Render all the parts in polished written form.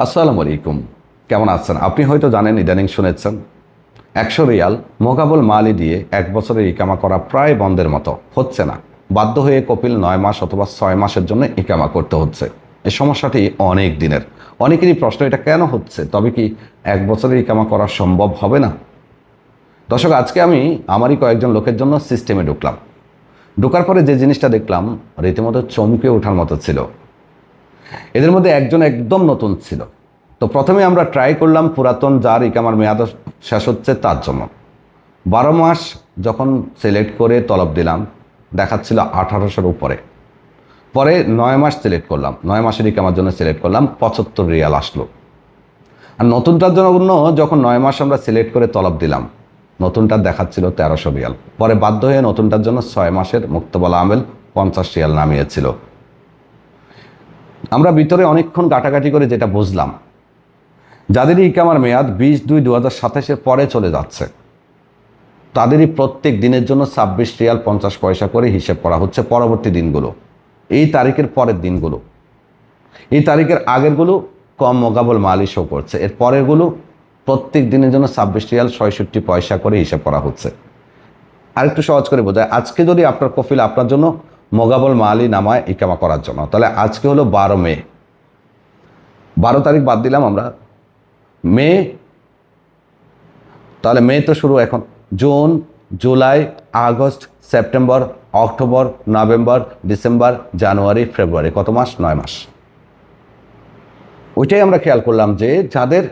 আসসালামু আলাইকুম। কেমন আছেন? আপনি হয়তো জানেন, ইদানিং শুনেছেন 100 রিয়াল মোকাবল মালি দিয়ে 1 বছরের ইকামা করা প্রায় বন্ধের মতো, হচ্ছে না। বাধ্য হয়ে কপিল 9 মাস অথবা 6 মাসের জন্য ইকামা করতে হচ্ছে। এই সমস্যাটি অনেক দিনের। অনেকেরই প্রশ্ন, এটা কেন হচ্ছে? তবে কি 1 বছরের ইকামা করা সম্ভব হবে না? দর্শক, আজকে আমি আমারই কয়েকজন লোকের জন্য সিস্টেমে ঢোকার পরে যে জিনিসটা দেখলাম, রীতিমতো চমকে ওঠার মতো ছিল। এদের মধ্যে একজন একদম নতুন ছিল। তো প্রথমে আমরা ট্রাই করলাম পুরাতন, যার ইকামার মেয়াদ শেষ হচ্ছে তার জন্য। 12 মাস যখন সিলেক্ট করে তলব দিলাম, দেখাচ্ছিল 1800-র উপরে। পরে 9 মাস সিলেক্ট করলাম, 9 মাসের ইকামার জন্য সিলেক্ট করলাম, 75 রিয়াল আসলো। আর নতুনটার জন্য যখন 9 মাস আমরা সিলেক্ট করে তলব দিলাম, নতুনটার দেখাচ্ছিল 1300 রিয়াল। পরে বাধ্য হয়ে নতুনটার জন্য 6 মাসের মুক্তবালা আমেল 50 রিয়াল নামিয়েছিল। আমরা ভিতরে অনেকক্ষণ ঘাটাঘাটি করে যেটা বুঝলাম, যাদের ইকামার মেয়াদ 20/2/2027-এর পরে চলে যাচ্ছে, তাদেরই প্রত্যেক দিনের জন্য 26 রিয়াল 50 পয়সা করে হিসেব করা হচ্ছে পরবর্তী দিনগুলো। এই তারিখের পরের দিনগুলো, এই তারিখের আগেরগুলো কম মোকাবল মালই শো করছে, এর পরেরগুলো প্রত্যেক দিনের জন্য 26 রিয়াল 66 পয়সা করে হিসাব করা হচ্ছে। আরেকটু সহজ করে বোঝায়, আজকে যদি আপনার কফিল আপনার জন্য মোকাবল মালই নামায় ইকামা করার জন্য, তাহলে আজকে হলো 12 মে। 12 তারিখ বাদ দিলাম আমরা, মে, তাহলে মে তো শুরু এখন, June, July, August, September, October, November, December, January, February, কত মাস? 9 মাস। ওইটাই আমরা খেয়াল করলাম যে যাদের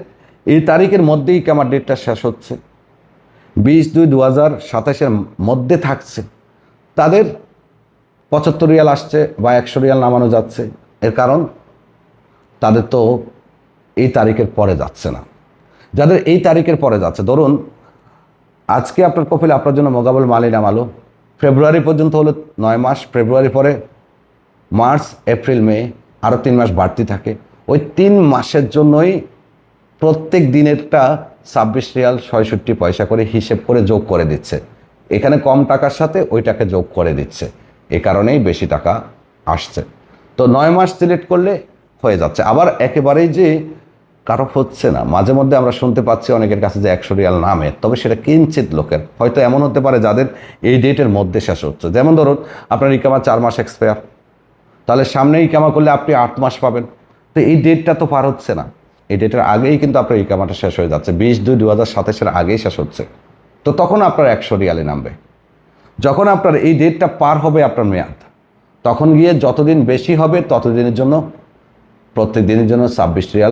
এই তারিখের মধ্যেই ইকামার ডেটটা শেষ হচ্ছে, 20/2/2027-এর মধ্যে থাকছে, তাদের 75 রিয়াল আসছে বা 100 রিয়াল নামানো যাচ্ছে। এর কারণ তাদের তো এই তারিখের পরে যাচ্ছে না। যাদের এই তারিখের পরে যাচ্ছে, ধরুন আজকে আপনার কপিল আপনার জন্য মোকাবল মালি নামালো, ফেব্রুয়ারি পর্যন্ত হলো 9 মাস, ফেব্রুয়ারি পরে মার্চ, এপ্রিল, মে, আরও 3 মাস বাড়তি থাকে। ওই 3 মাসের জন্যই প্রত্যেক দিনেরটা 26 রিয়াল 66 পয়সা করে হিসেব করে যোগ করে দিচ্ছে। এখানে কম টাকার সাথে ওইটাকে যোগ করে দিচ্ছে, এ কারণেই বেশি টাকা আসছে। তো 9 মাস সিলেক্ট করলে হয়ে যাচ্ছে। আবার একেবারেই যে কারো হচ্ছে না, মাঝে মধ্যে আমরা শুনতে পাচ্ছি অনেকের কাছে যে 100 রিয়াল নামে, তবে সেটা কিঞ্চিত লোকের। হয়তো এমন হতে পারে যাদের এই ডেটের মধ্যে শেষ হচ্ছে। যেমন ধরুন আপনার ইকামা 4 মাস এক্সপায়ার, তাহলে সামনে ইকামা করলে আপনি 8 মাস পাবেন। তো এই ডেটটা তো পার হচ্ছে না, এই ডেটের আগেই কিন্তু আপনার ইকামাটা শেষ হয়ে যাচ্ছে, 20/2/2027-এর আগেই শেষ হচ্ছে। তো তখন আপনার 100 রিয়ালে নামবে। যখন আপনার এই ডেটটা পার হবে আপনার মেয়াদ, তখন গিয়ে যতদিন বেশি হবে ততদিনের জন্য প্রত্যেক দিনের জন্য 26 রিয়াল